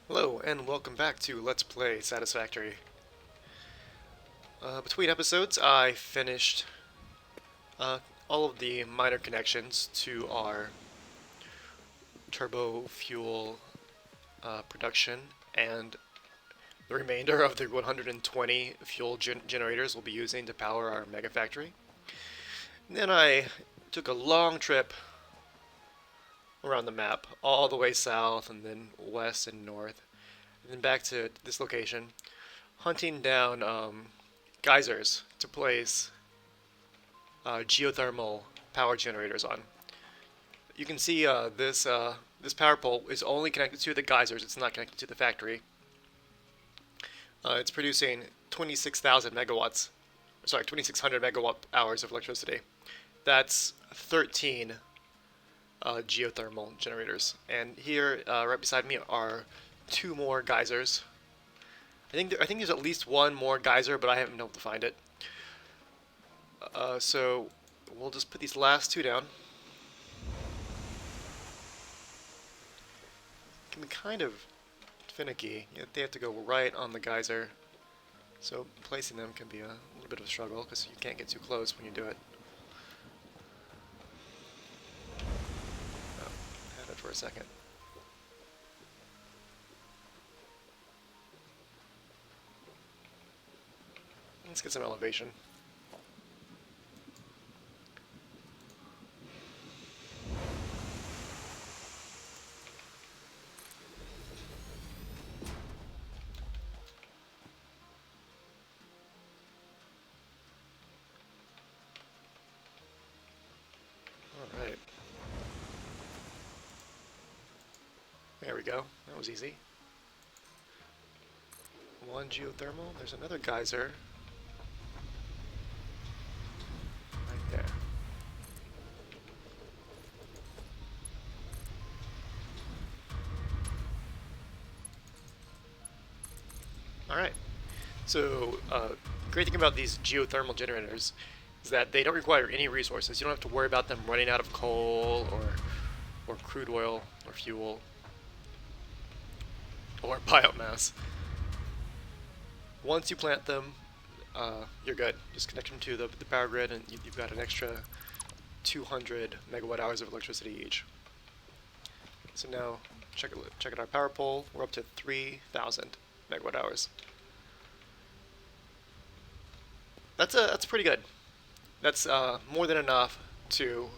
Hello, and welcome back to Let's Play Satisfactory. Between episodes, I finished uh, all of the minor connections to our turbo fuel production, and the remainder of the 120 fuel generators we'll be using to power our mega factory. And then I took a long trip around the map, all the way south, and then west and north, and then back to this location, hunting down geysers to place geothermal power generators on. You can see this power pole is only connected to the geysers. It's not connected to the factory. It's producing 26,000 megawatts. Sorry, 2,600 megawatt hours of electricity. That's 13 geothermal generators. And here, right beside me, are two more geysers. I think there's at least one more geyser, but I haven't been able to find it. So we'll just put these last two down. Can be kind of finicky. They have to go right on the geyser, so placing them can be a little bit of a struggle because you can't get too close when you do it. Oh, had it for a second. Let's get some elevation. Alright. There we go. That was easy. One geothermal. There's another geyser. Right there. Alright. So, great thing about these geothermal generators is that they don't require any resources. You don't have to worry about them running out of coal or crude oil or fuel or biomass. Once you plant them, you're good. Just connect them to the power grid and you've got an extra 200 megawatt hours of electricity each. So now, check it our power pole. We're up to 3,000 megawatt hours. That's pretty good. That's more than enough to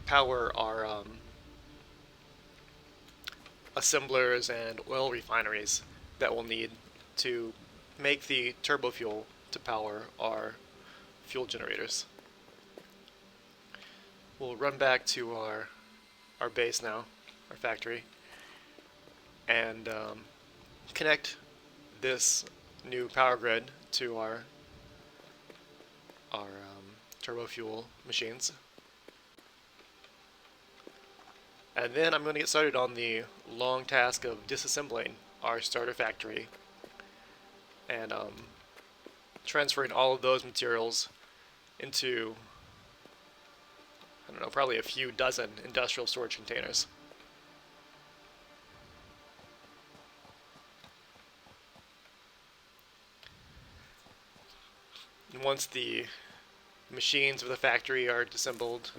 power our assemblers and oil refineries that we'll need to make the turbo fuel to power our fuel generators. We'll run back to our base now, our factory, and connect this new power grid to our turbo fuel machines. And then I'm going to get started on the long task of disassembling our starter factory and transferring all of those materials into, I don't know, probably a few dozen industrial storage containers. And once the machines of the factory are disassembled,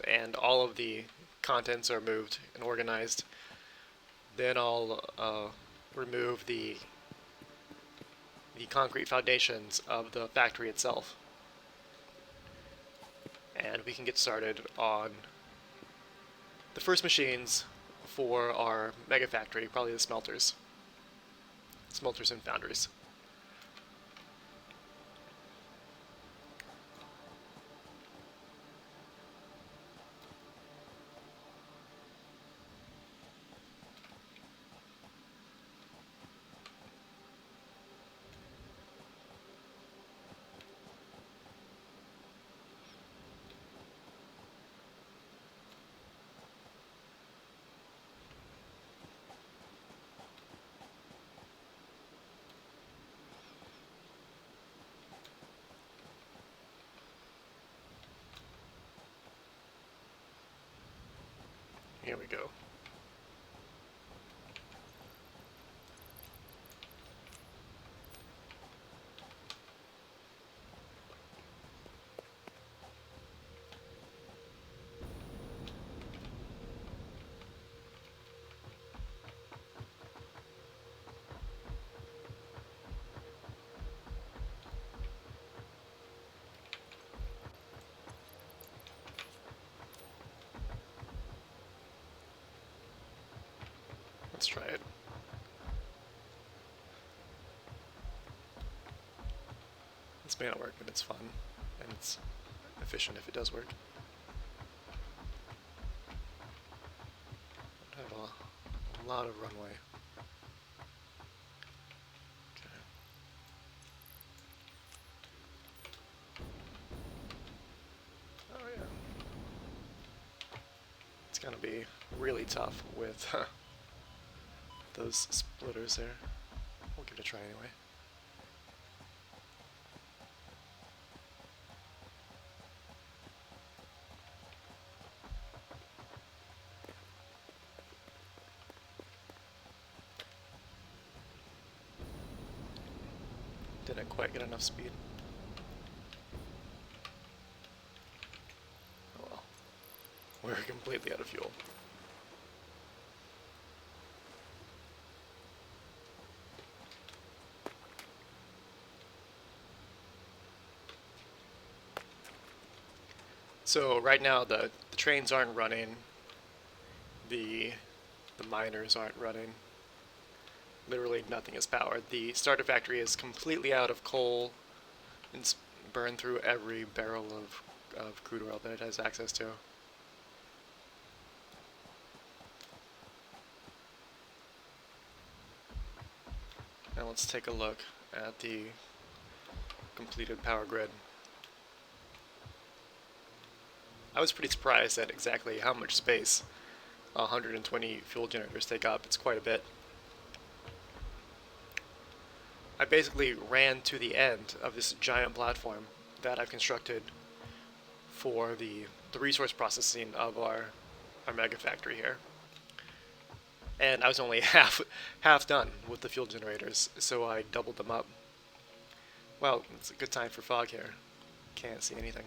and all of the contents are moved and organized, then I'll remove the concrete foundations of the factory itself, and we can get started on the first machines for our mega factory, probably the smelters and foundries. Here we go. This may not work, but it's fun, and it's efficient if it does work. I have a lot of runway. Okay. Oh yeah. It's gonna be really tough with those splitters there. We'll give it a try anyway. Didn't quite get enough speed. Oh well. We're completely out of fuel. So right now the trains aren't running, the miners aren't running. Literally nothing is powered. The starter factory is completely out of coal and burned through every barrel of crude oil that it has access to. Now let's take a look at the completed power grid. I was pretty surprised at exactly how much space 120 fuel generators take up. It's quite a bit. I basically ran to the end of this giant platform that I've constructed for the resource processing of our mega factory here. And I was only half done with the fuel generators, so I doubled them up. Well, it's a good time for fog here. Can't see anything.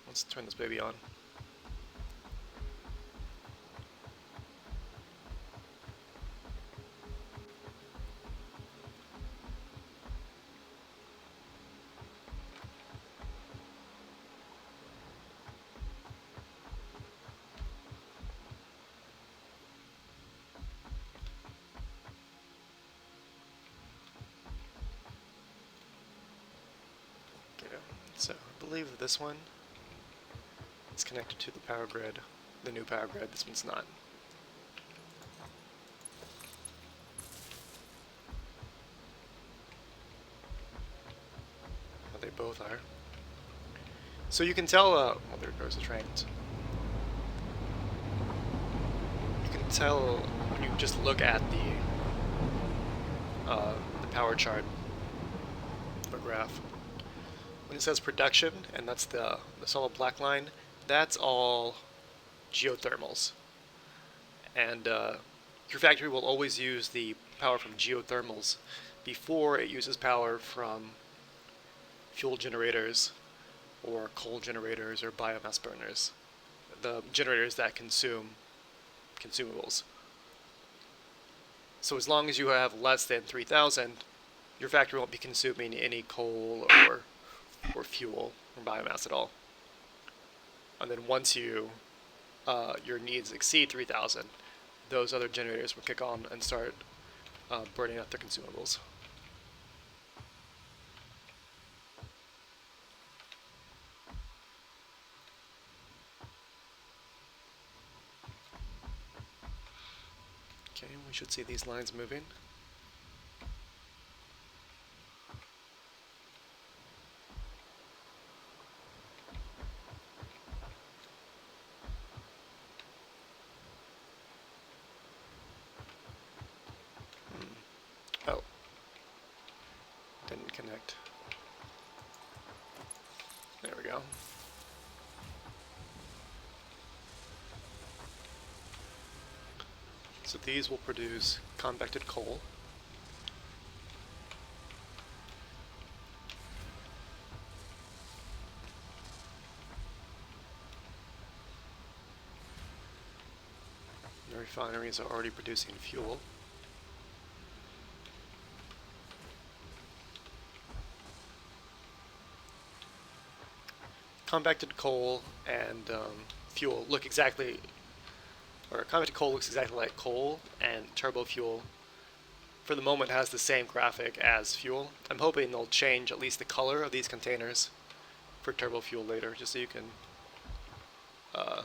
Let's turn this baby on. Okay, so I believe this one is connected to the power grid, the new power grid. This one's not. But they both are. So you can tell, well, there goes the trains. You can tell when you just look at the power chart, the graph. When it says production, and that's the solid black line, that's all geothermals. And your factory will always use the power from geothermals before it uses power from fuel generators or coal generators or biomass burners, the generators that consume consumables. So as long as you have less than 3,000, your factory won't be consuming any coal or fuel or biomass at all. And then once your needs exceed 3,000, those other generators will kick on and start burning up their consumables. Okay, we should see these lines moving. Oh, didn't connect. There we go. So these will produce convected coal. The refineries are already producing fuel. Convected coal and fuel look exactly, or convected coal looks exactly like coal, and turbo fuel for the moment has the same graphic as fuel. I'm hoping they'll change at least the color of these containers for turbo fuel later, just so uh,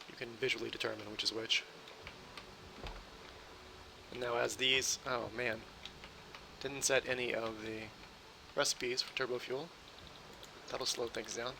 you can visually determine which is which. And now as these, oh man, didn't set any of the recipes for turbo fuel. That'll slow things down.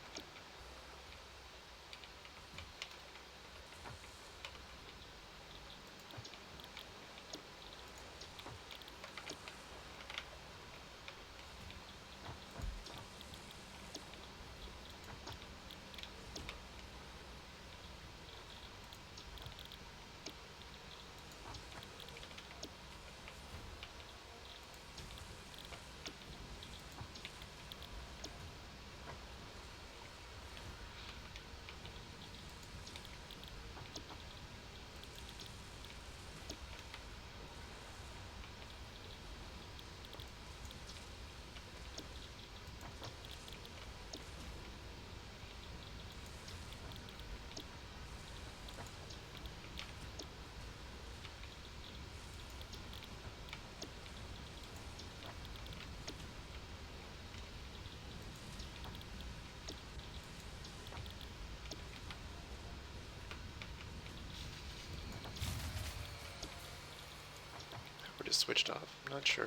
Or just switched off. I'm not sure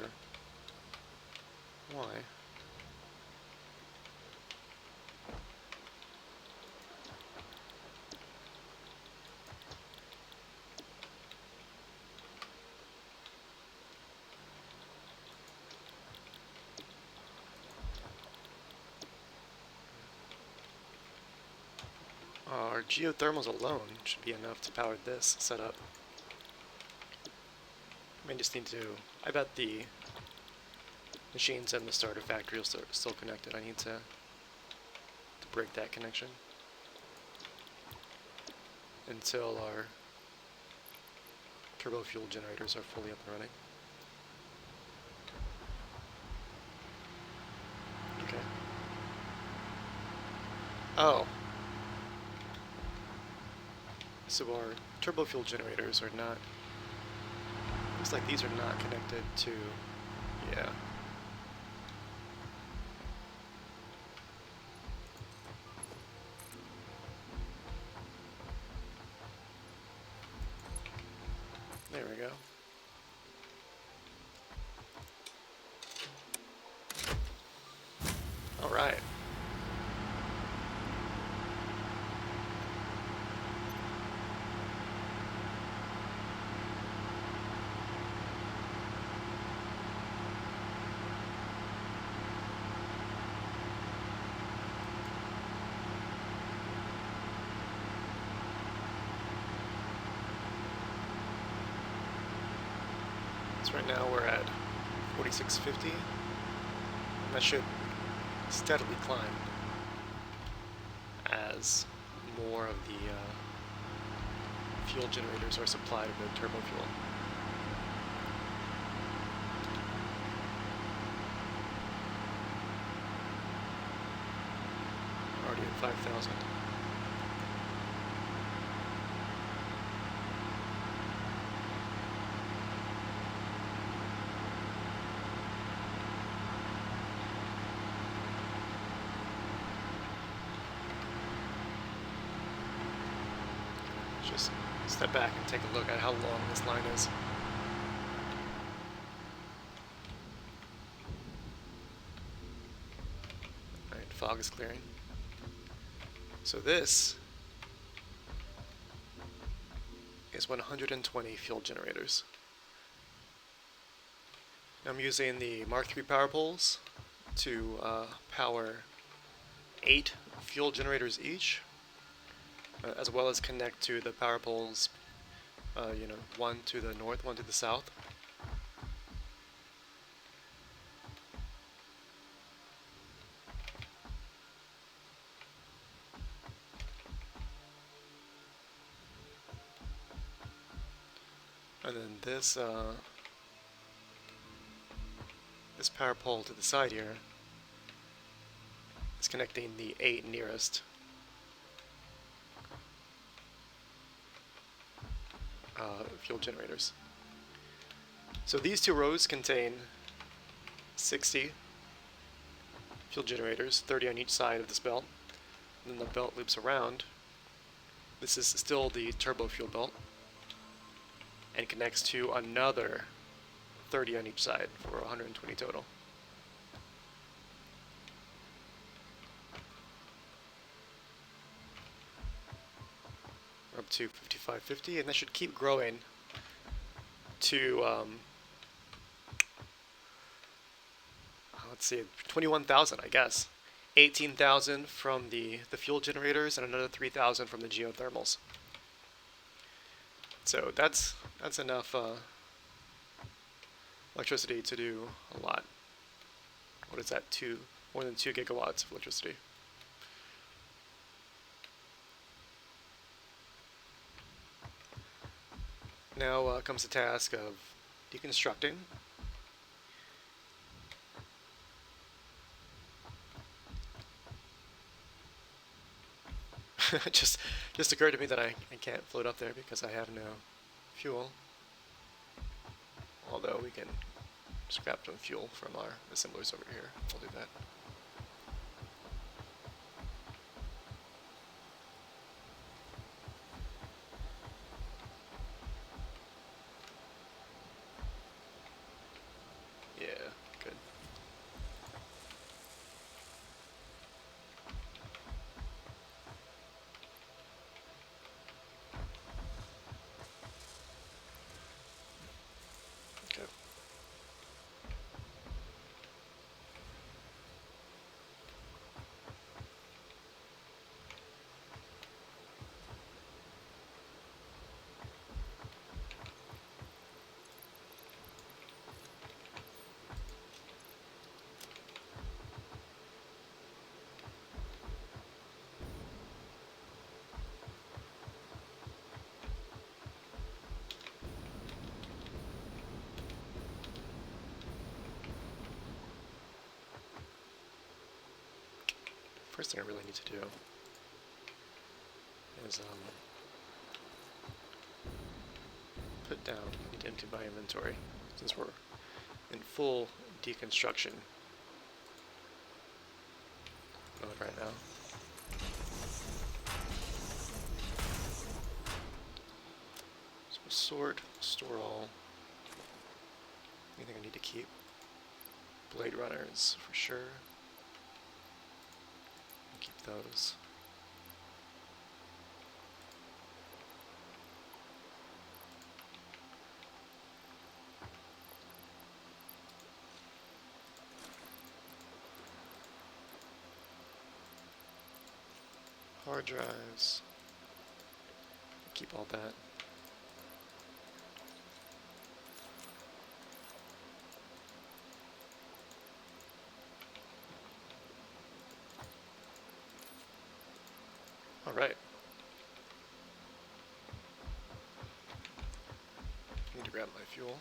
why. Our geothermals alone should be enough to power this setup. I may just need to, I bet the machines in the starter factory are still connected. I need to break that connection until our turbo fuel generators are fully up and running. Okay. Oh. So our turbo fuel generators are not, looks like these are not connected to, yeah. There we go. All right. So right now we're at 4650. That should steadily climb as more of the fuel generators are supplied with turbo fuel. Already at 5,000. Just step back and take a look at how long this line is. Alright, fog is clearing. So this is 120 fuel generators. I'm using the Mark III power poles to power 8 fuel generators each, as well as connect to the power poles, one to the north, one to the south. And then this power pole to the side here connecting the 8 nearest fuel generators. So these two rows contain 60 fuel generators, 30 on each side of this belt. And then the belt loops around. This is still the turbo fuel belt, and connects to another 30 on each side for 120 total. We're up to 5550, and that should keep growing to let's see, 21,000, I guess. 18,000 from the fuel generators and another 3,000 from the geothermals. So that's enough electricity to do a lot. What is that? More than 2 gigawatts of electricity. Now comes the task of deconstructing. just occurred to me that I can't float up there because I have no fuel. Although we can scrap some fuel from our assemblers over here. We'll do that. Yeah, good. Okay. First thing I really need to do is put down, I need to empty my inventory since we're in full deconstruction mode right now. So we'll sort, store all, anything I need to keep. Blade runners for sure. Keep those. Hard drives. Keep all that. All right. Need to grab my fuel.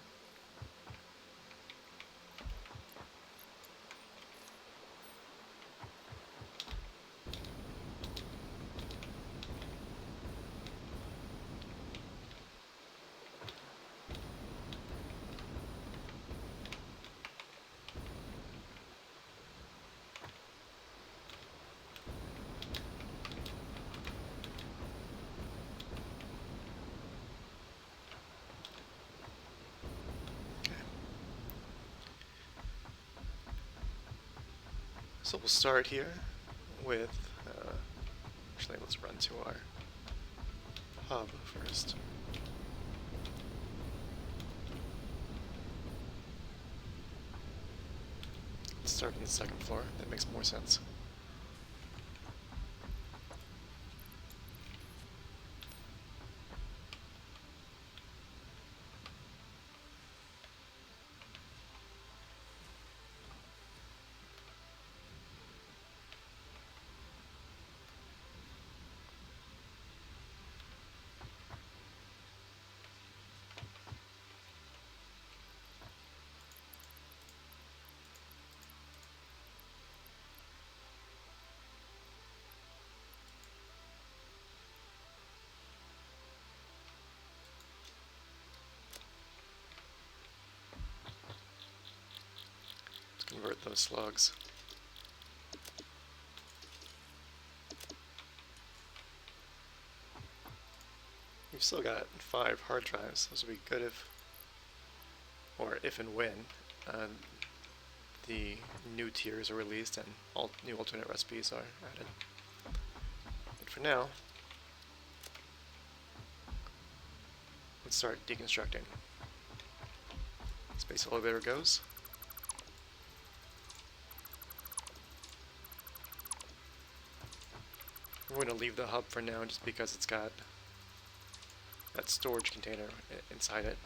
So we'll start here with, actually let's run to our hub first. Let's start on the second floor, that makes more sense. convert those slugs. We've still got 5 hard drives. Those would be good if, or if and when, the new tiers are released and all new alternate recipes are added. But for now, let's start deconstructing. Space elevator goes. I'm going to leave the hub for now just because it's got that storage container inside it.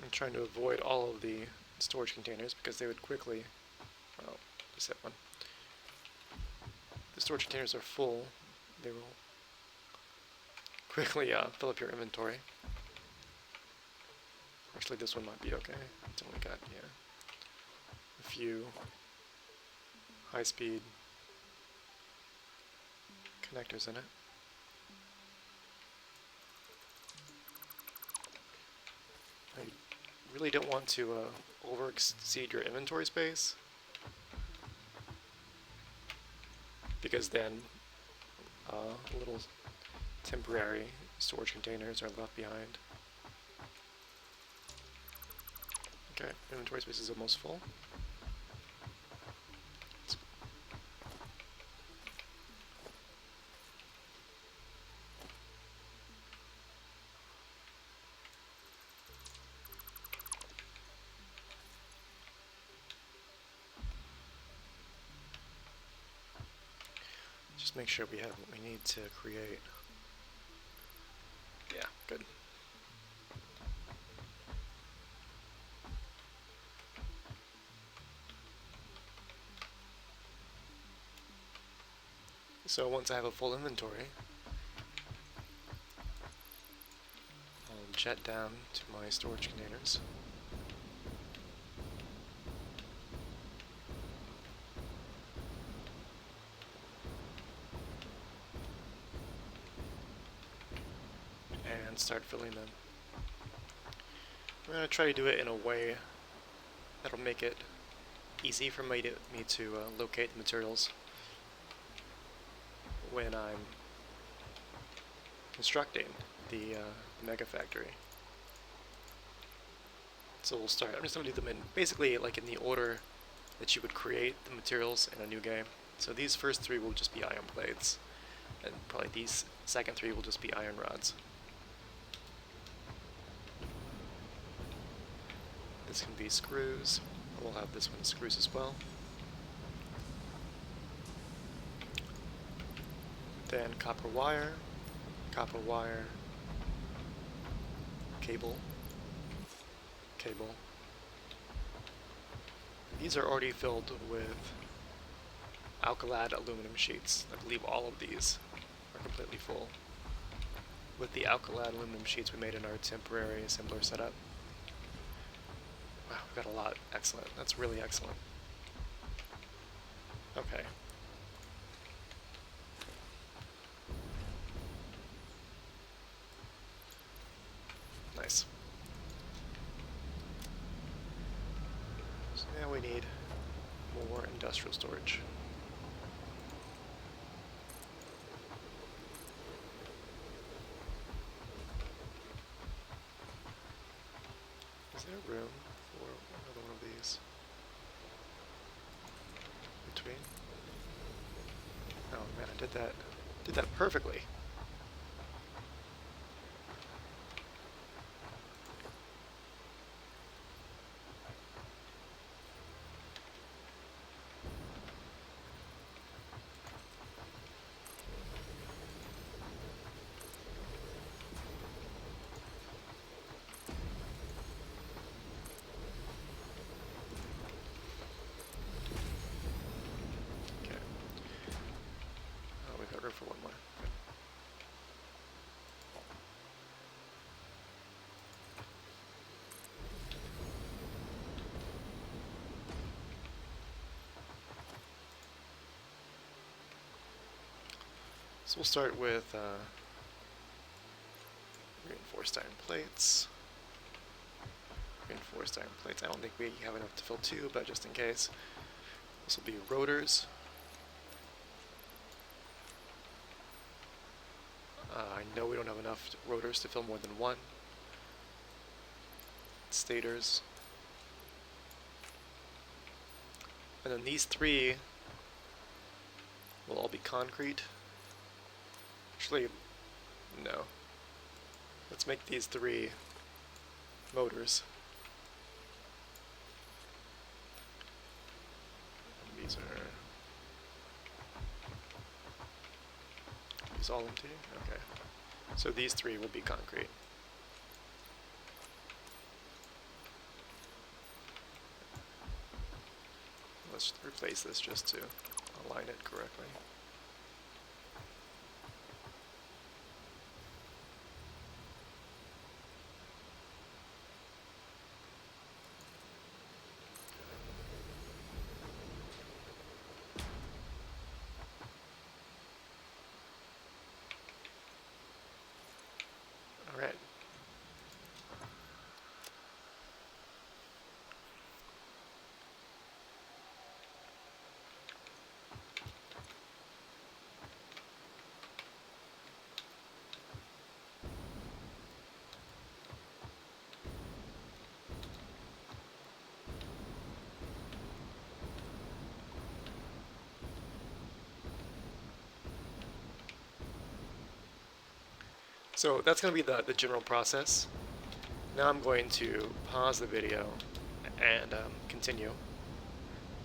I'm trying to avoid all of the storage containers because they would quickly, well, just hit one. If the storage containers are full, they will quickly fill up your inventory. Actually, this one might be okay. It's only got, yeah, a few high-speed connectors in it. I really don't want to over-exceed your inventory space, because then little temporary storage containers are left behind. Okay, inventory space is almost full. Just make sure we have what we need to create. Yeah, good. So once I have a full inventory, I'll jet down to my storage containers. And start filling them. I'm going to try to do it in a way that'll make it easy for me to locate the materials when I'm constructing the mega factory. So we'll start. I'm just going to do them in basically like in the order that you would create the materials in a new game. So these first 3 will just be iron plates, and probably these second 3 will just be iron rods. This can be screws. We'll have this one screws as well. Then copper wire, cable, cable. These are already filled with alkylate aluminum sheets. I believe all of these are completely full with the alkylate aluminum sheets we made in our temporary assembler setup. Wow, we've got a lot. Excellent. That's really excellent. Okay. Nice. So now we need more industrial storage. Is there room for another one of these? Between? Oh man, I did that perfectly. we'll start with reinforced iron plates. Reinforced iron plates. I don't think we have enough to fill two, but just in case. This will be rotors. I know we don't have enough rotors to fill more than one. Stators. And then these three will all be concrete. Actually, no. Let's make these three motors. And these all empty? Okay. So these three will be concrete. Let's replace this just to align it correctly. All right. So that's going to be the general process. Now I'm going to pause the video and continue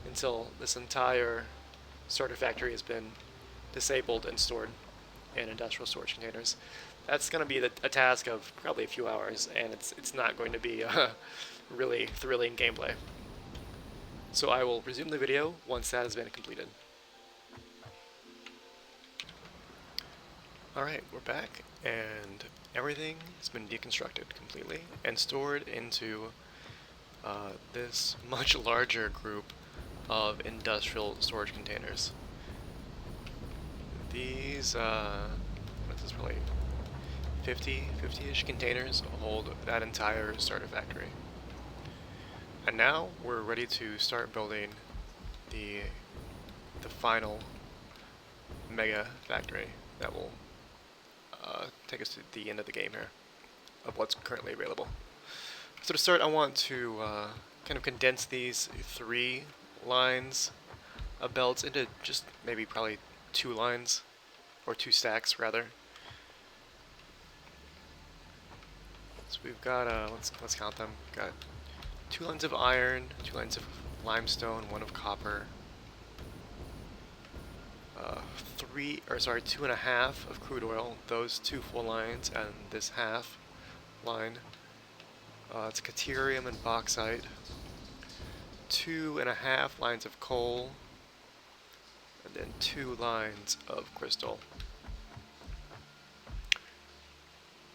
until this entire starter factory has been disabled and stored in industrial storage containers. That's going to be a task of probably a few hours, and it's not going to be really thrilling gameplay. So I will resume the video once that has been completed. Alright, we're back, and everything has been deconstructed completely and stored into this much larger group of industrial storage containers. These, this is probably 50-ish containers hold that entire starter factory. And now we're ready to start building the final mega factory that will take us to the end of the game here, of what's currently available. So to start, I want to kind of condense these 3 lines of belts into just maybe probably 2 lines, or 2 stacks rather. So we've got, let's count them. We've got 2 lines of iron, 2 lines of limestone, 1 of copper, 2.5 of crude oil, those 2 full lines, and this half line. It's caterium and bauxite. 2.5 lines of coal, and then 2 lines of crystal.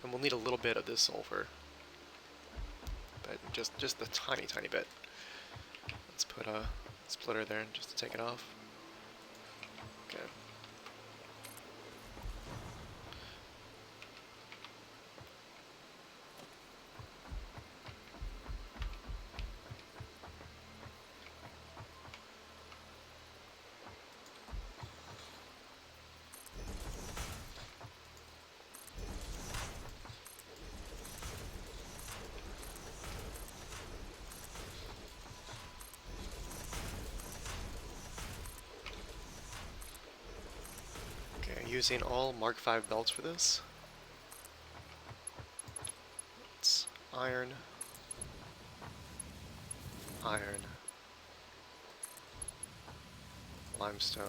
And we'll need a little bit of this sulfur, but just a tiny bit. Let's put a splitter there just to take it off. Okay. Using all Mark V belts for this. It's iron, iron, limestone,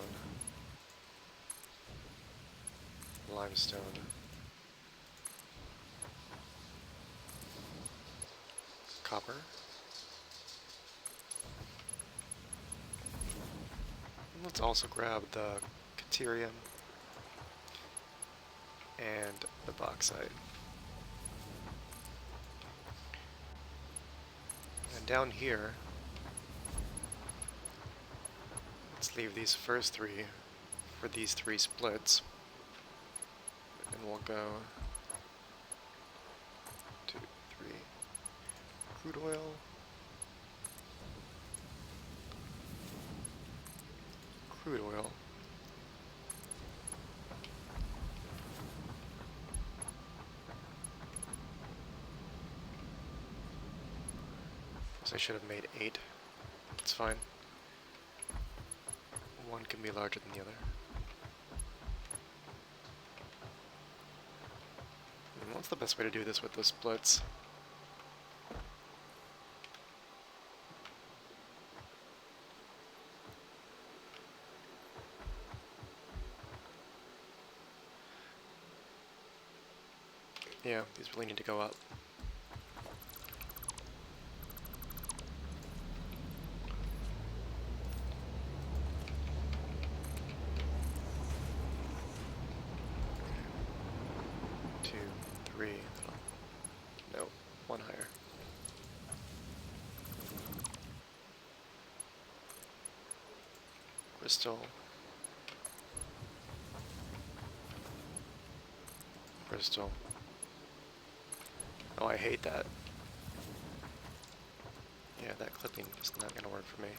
limestone, copper, and let's also grab the caterium and the bauxite. And down here, let's leave these first 3 for these 3 splits. And we'll go 2, 3, crude oil, crude oil, guess I should have made 8. It's fine. One can be larger than the other. And what's the best way to do this with the splits? Yeah, these really need to go up. Two, three, no, one higher. Crystal. Crystal. Oh, I hate that. Yeah, that clipping is not going to work for me.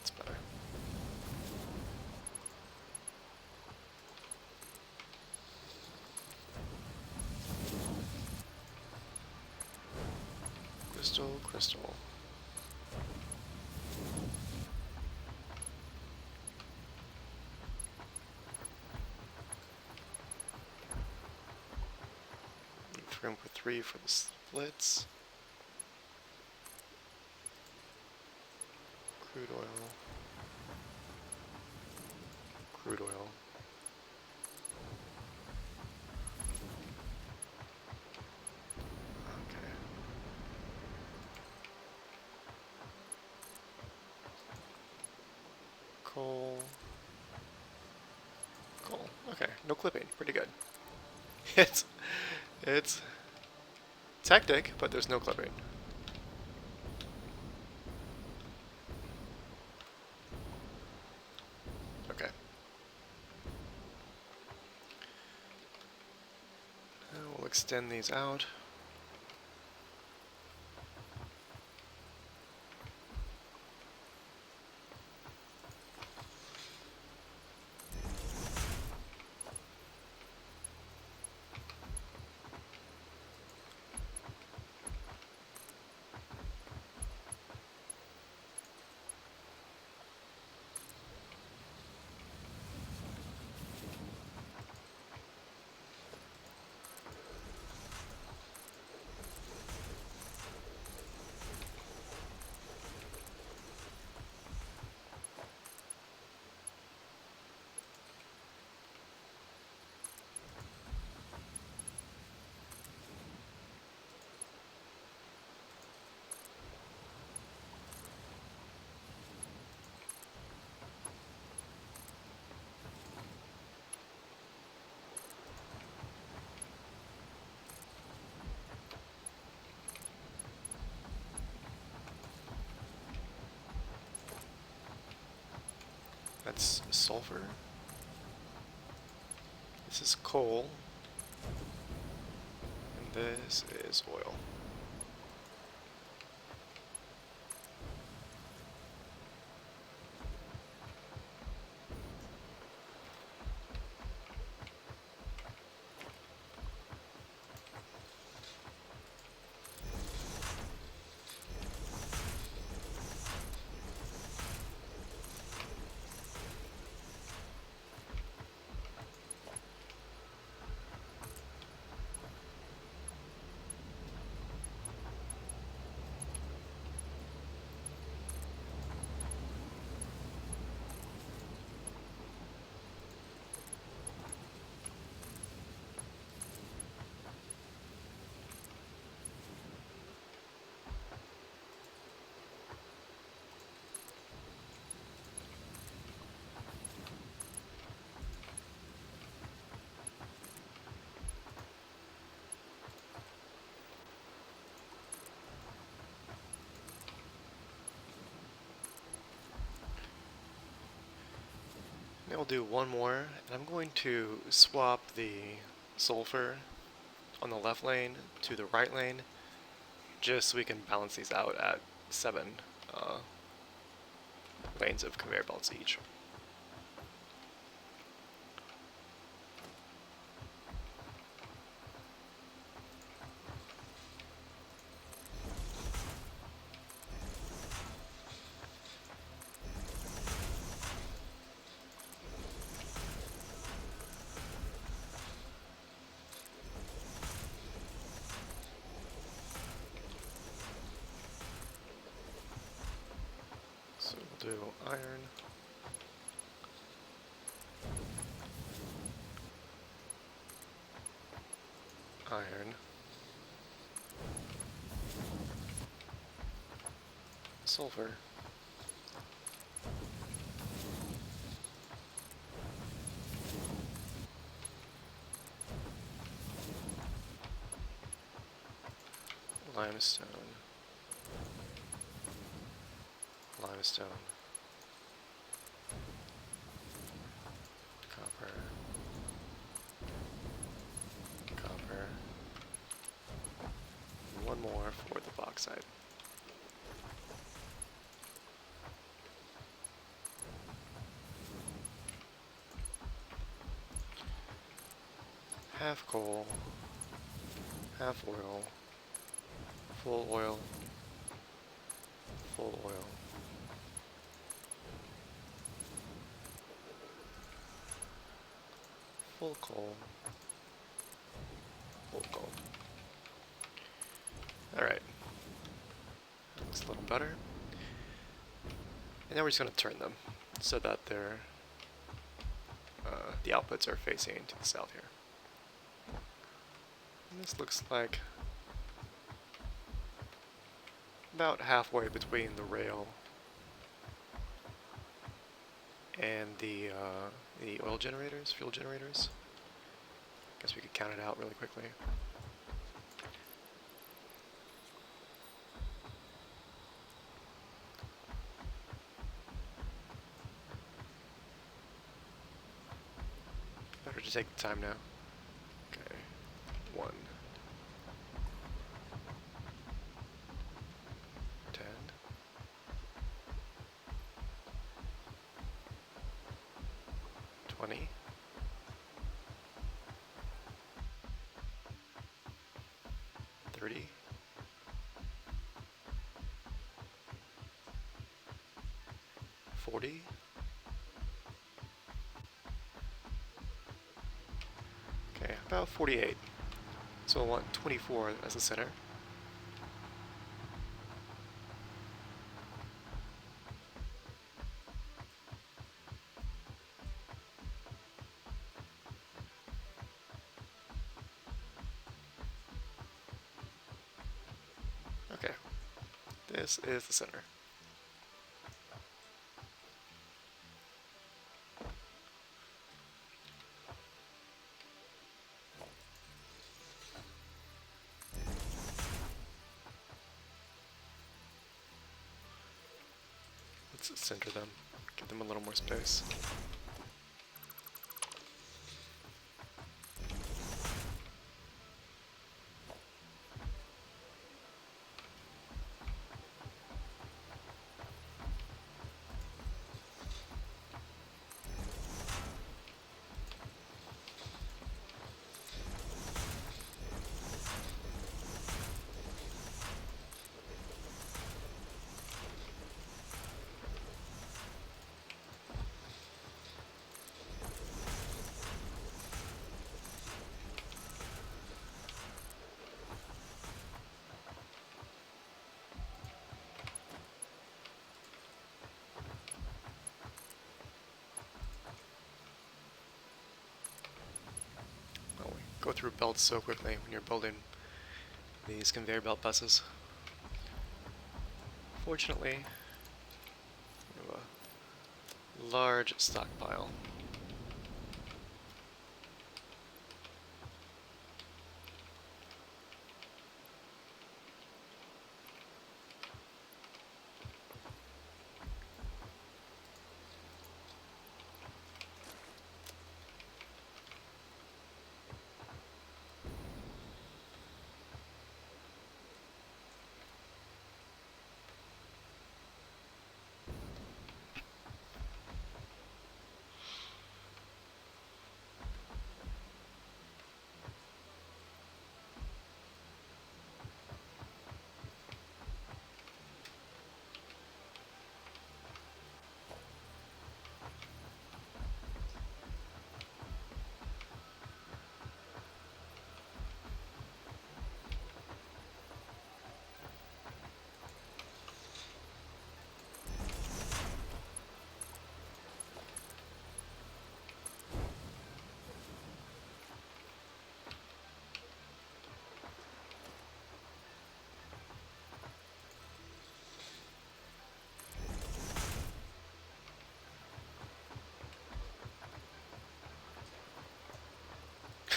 It's better. Crystal, crystal. Leave room for 3 for the splits. Crude oil. Crude oil. Okay. Coal. Coal. Okay, no clipping. Pretty good. it's hectic, but there's no clipping. Okay. Now we'll extend these out. That's sulfur. This is coal. And this is oil. I'll do one more, and I'm going to swap the sulfur on the left lane to the right lane, just so we can balance these out at 7 lanes of conveyor belts each. So we'll do iron, iron, sulfur, limestone, limestone, copper, copper, and one more for the bauxite. Half coal, half oil, full oil, full oil, full coal, full coal. Alright, that looks a little better. And now we're just going to turn them so that they're, the outputs are facing to the south here. And this looks like about halfway between the rail and the oil generators, fuel generators. Guess we could count it out really quickly. Better to take the time now. Okay, 1, 10, 20, 30, 40, okay, about 48. So we'll want 24 as the center. Okay, this is the center. Let's center them, give them a little more space. Go through belts so quickly when you're building these conveyor belt buses. Fortunately, we have a large stockpile.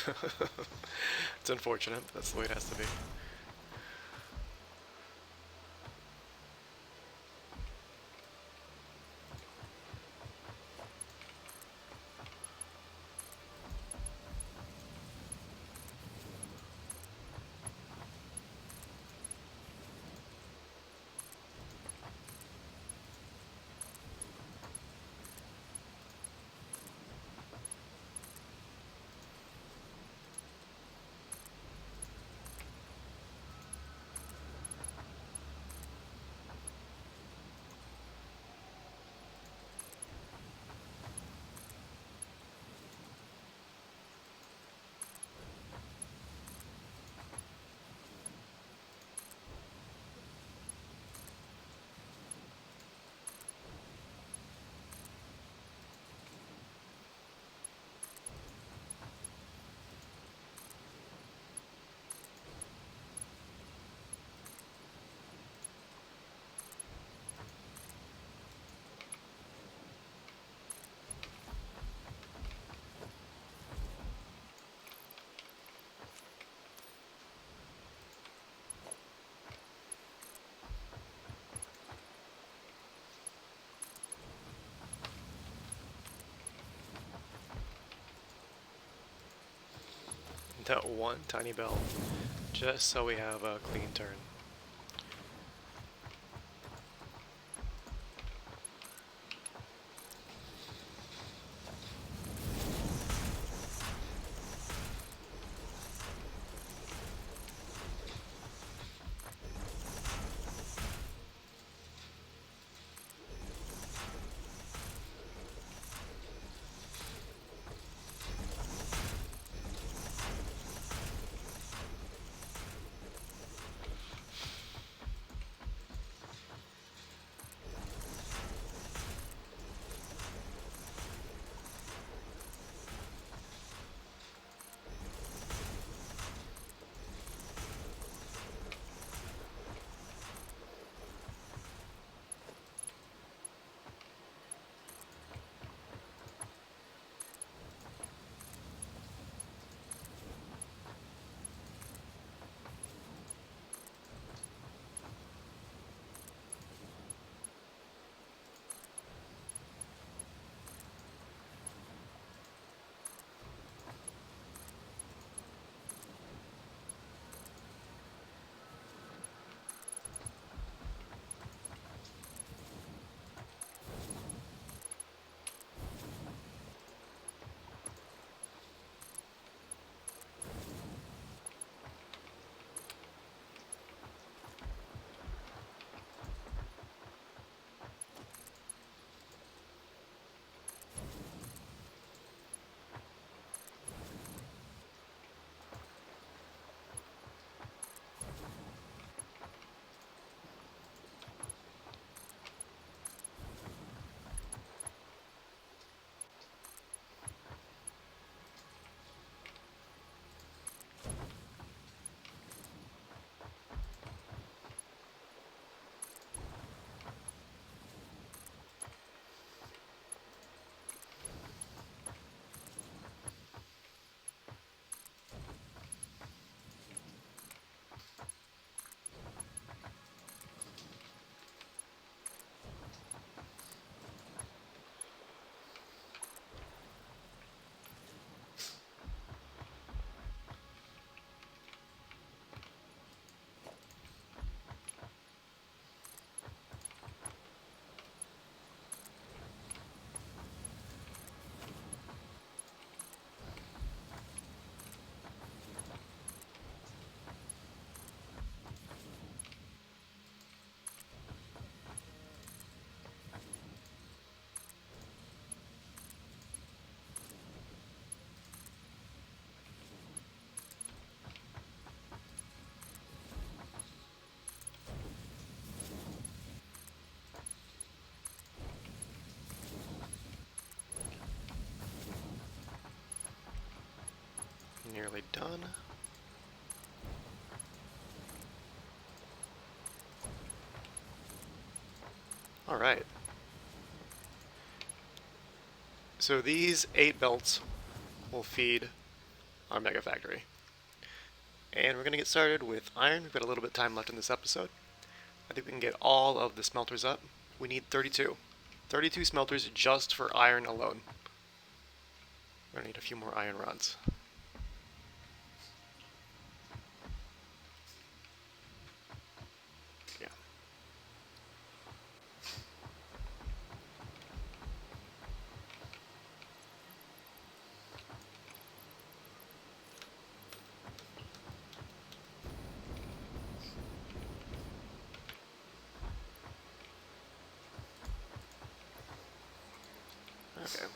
It's unfortunate, but that's the way it has to be. That one tiny belt, just so we have a clean turn. Nearly done. All right. So these 8 belts will feed our mega factory. And we're going to get started with iron. We've got a little bit of time left in this episode. I think we can get all of the smelters up. We need 32. 32 smelters just for iron alone. We're going to need a few more iron rods. Yeah. Okay.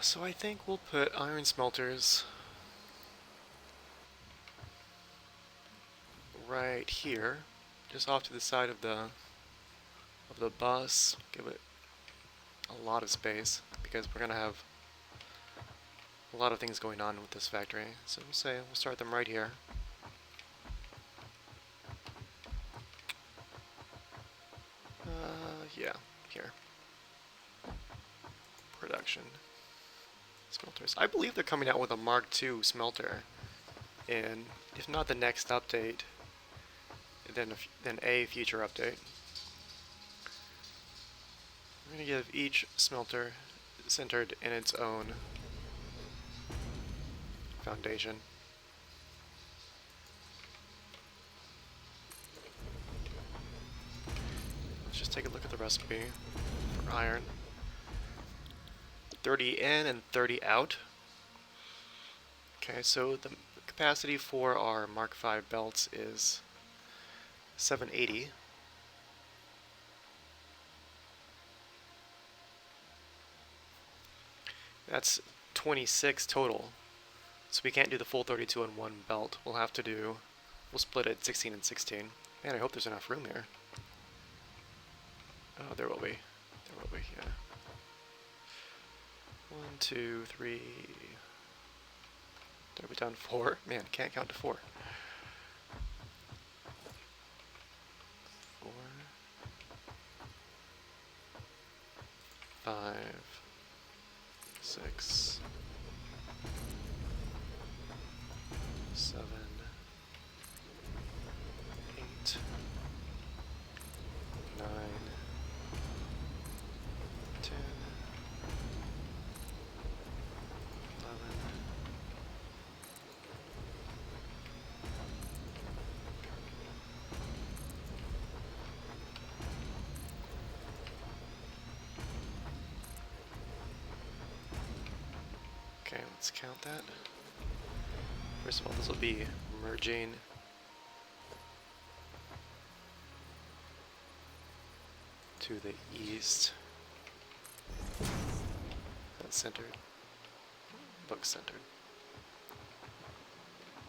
So I think we'll put iron smelters right here, just off to the side of the bus. Give it a lot of space because we're gonna have a lot of things going on with this factory. So we'll start them right here. Yeah, here. Production. Smelters. I believe they're coming out with a Mark II smelter, and if not the next update, then a future update. We're going to give each smelter centered in its own foundation. Let's just take a look at the recipe for iron. 30 in and 30 out. Okay, so the capacity for our Mark V belts is 780. That's 26 total. So we can't do the full 32 in one belt. We'll split it 16 and 16. Man, I hope there's enough room here. Oh, there will be. There will be, yeah. 1, 2, 3. Did we done 4? Man, can't count to 4. 4, 5, 6, 7, 8, 9, 10, 11, 'kay, let's count that. First of all, this will be merging to the east. That's centered. Looks centered.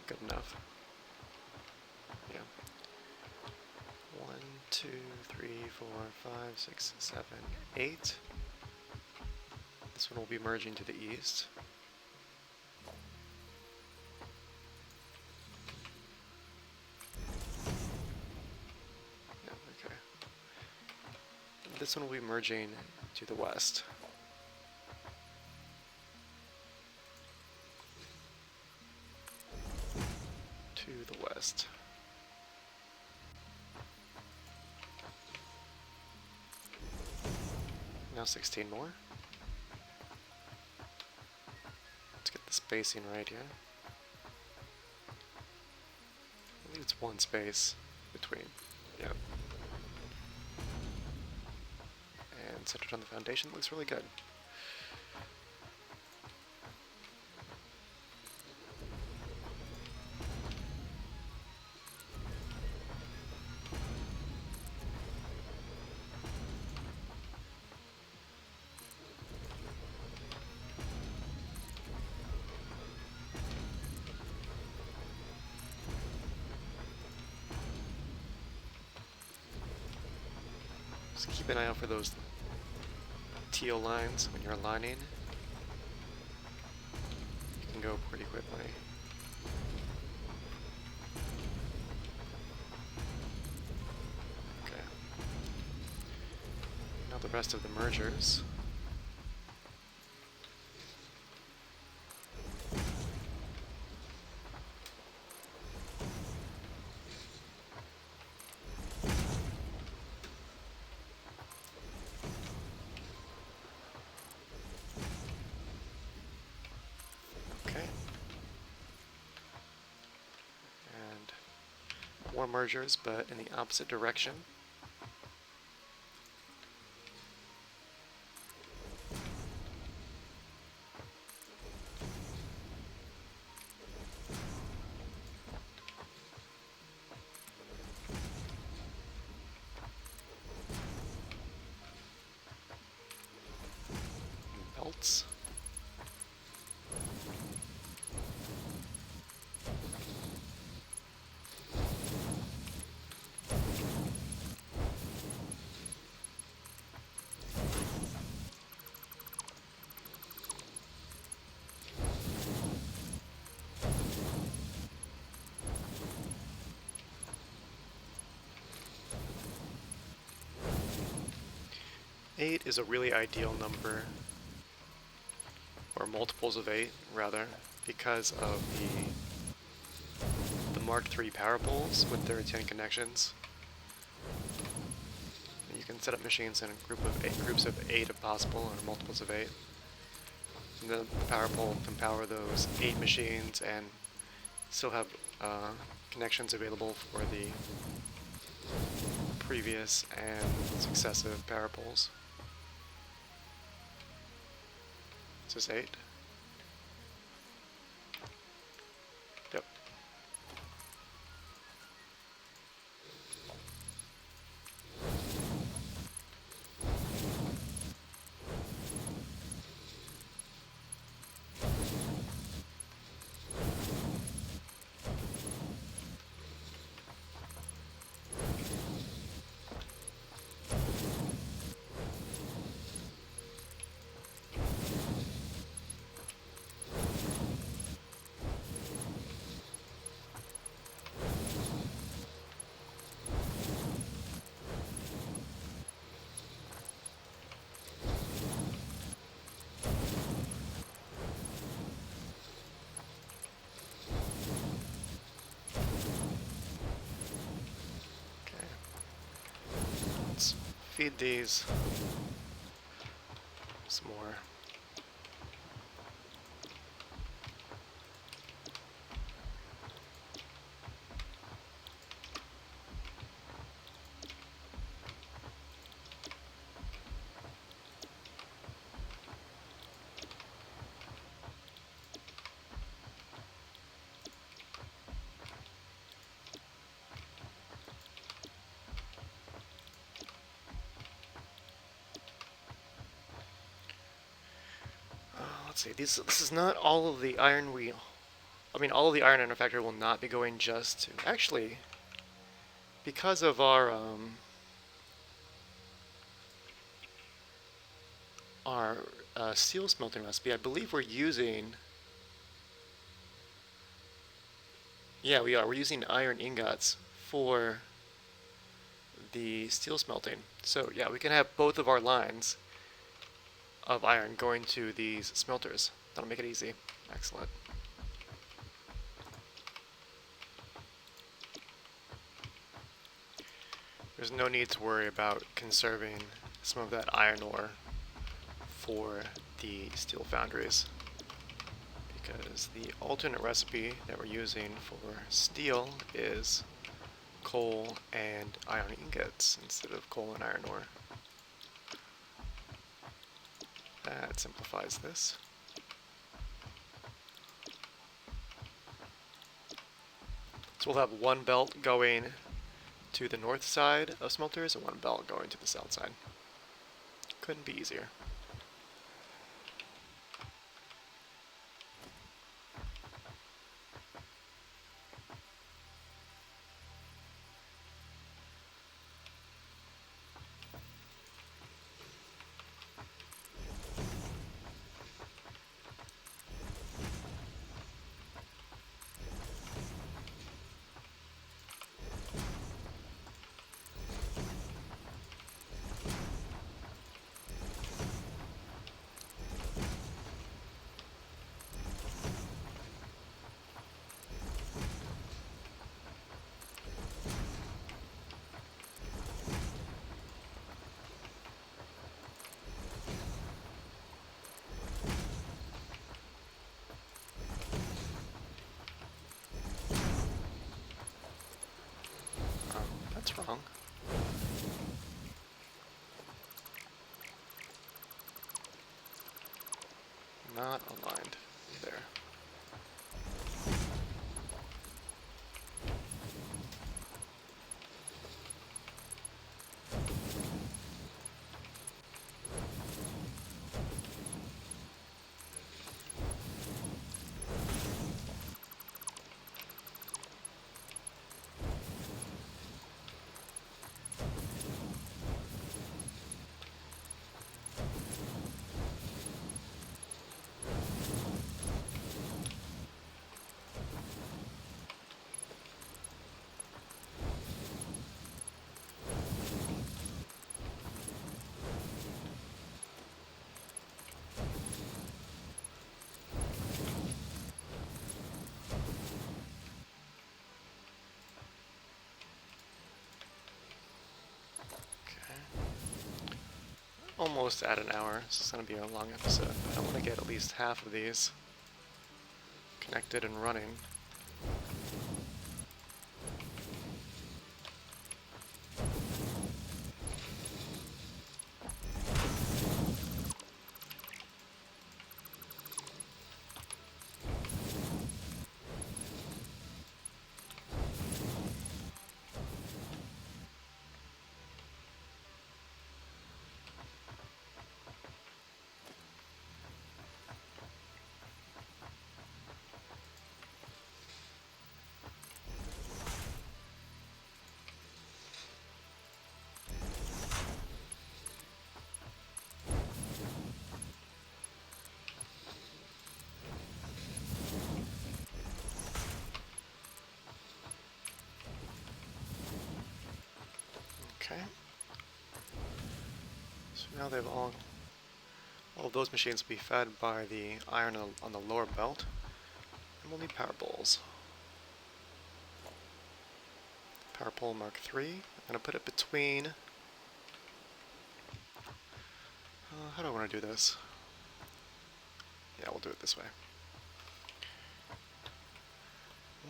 Good enough. Yeah. 1, 2, 3, 4, 5, 6, 7, 8. This one will be merging to the east. This one will be merging to the west. To the west. Now 16 more. Let's get the spacing right here. I believe it's one space between. Yeah. Centered on the foundation. Looks really good. Just keep an eye out for those teal lines when you're aligning. You can go pretty quickly. Now the rest of the mergers. Okay. And more mergers, but in the opposite direction. Belts. Eight is a really ideal number, or multiples of 8, rather, because of the Mark III power poles with their 10 connections. You can set up machines in a groups of 8 if possible, or multiples of 8. And the power pole can power those 8 machines and still have connections available for the previous and successive power poles. Is this 8? Yep. Feed these some more. Let's see, this is not all of the iron all of the iron in our factory will not be going just to, actually, because of our steel smelting recipe, I believe we're using, yeah, we are, we're using iron ingots for the steel smelting. So yeah, we can have both of our lines of iron going to these smelters. That'll make it easy. Excellent. There's no need to worry about conserving some of that iron ore for the steel foundries, because the alternate recipe that we're using for steel is coal and iron ingots instead of coal and iron ore. That simplifies this. So we'll have one belt going to the north side of smelters and one belt going to the south side. Couldn't be easier. not aligned. There. Almost at an hour. This is going to be a long episode, but I want to get at least half of these connected and running. Okay. So now they've all of those machines will be fed by the iron on the lower belt, and we'll need power poles. Power pole Mark III. I'm going to put it between. How do I want to do this? Yeah, we'll do it this way.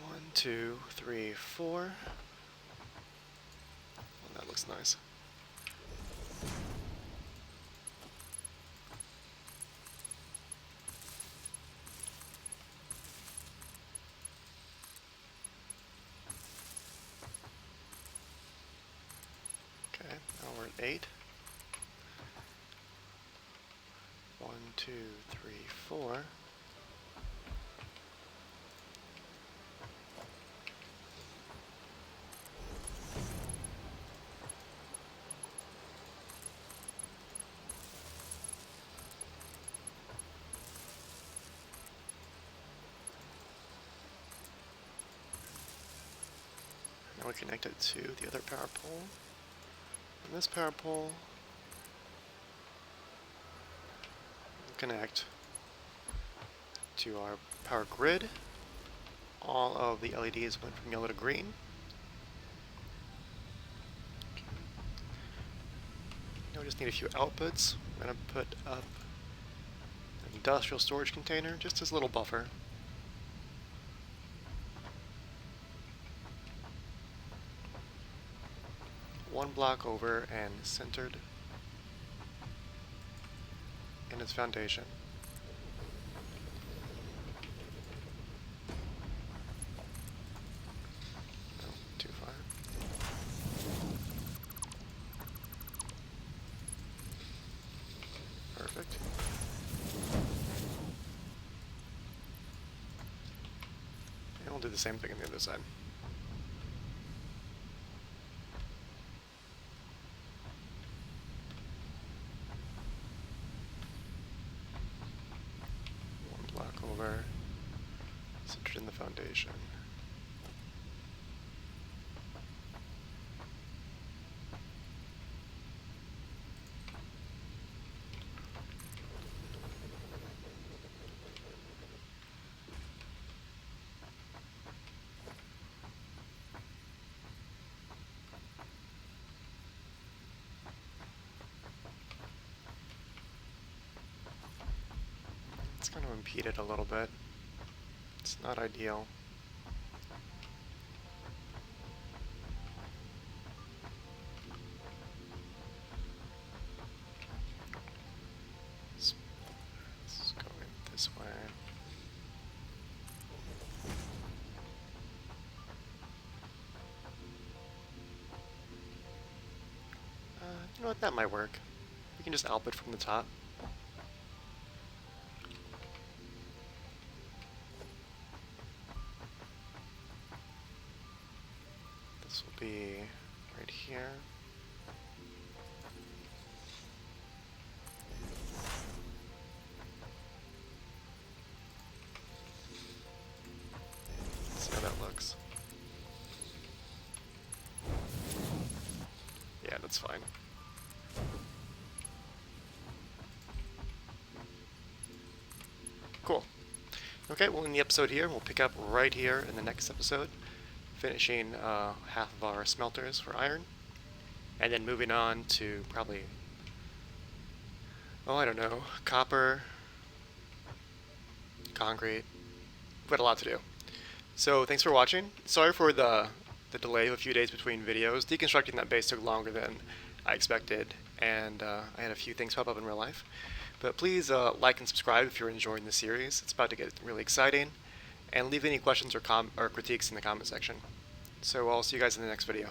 1, 2, 3, 4. Oh, that looks nice. Okay, now we're at 8. 1, 2, 3, 4. Now we connect it to the other power pole. And this power pole will connect to our power grid. All of the LEDs went from yellow to green. Now we just need a few outputs. I'm going to put up an industrial storage container, just as a little buffer. One block over and centered in its foundation. No, too far. Perfect. And we'll do the same thing on the other side. Over, centered in the foundation. It's going to impede it a little bit. It's not ideal. Let's go in this know what, that might work. We can just output from the top. This will be right here. Let's see how that looks. Yeah, that's fine. Cool. Okay, well, in the episode here, we'll pick up right here in the next episode, finishing half of our smelters for iron, and then moving on to probably, oh, I don't know, copper, concrete. We've got a lot to do. So thanks for watching. Sorry for the delay of a few days between videos. Deconstructing that base took longer than I expected, and I had a few things pop up in real life. But please like and subscribe if you're enjoying the series. It's about to get really exciting. And leave any questions or critiques in the comment section. So I'll see you guys in the next video.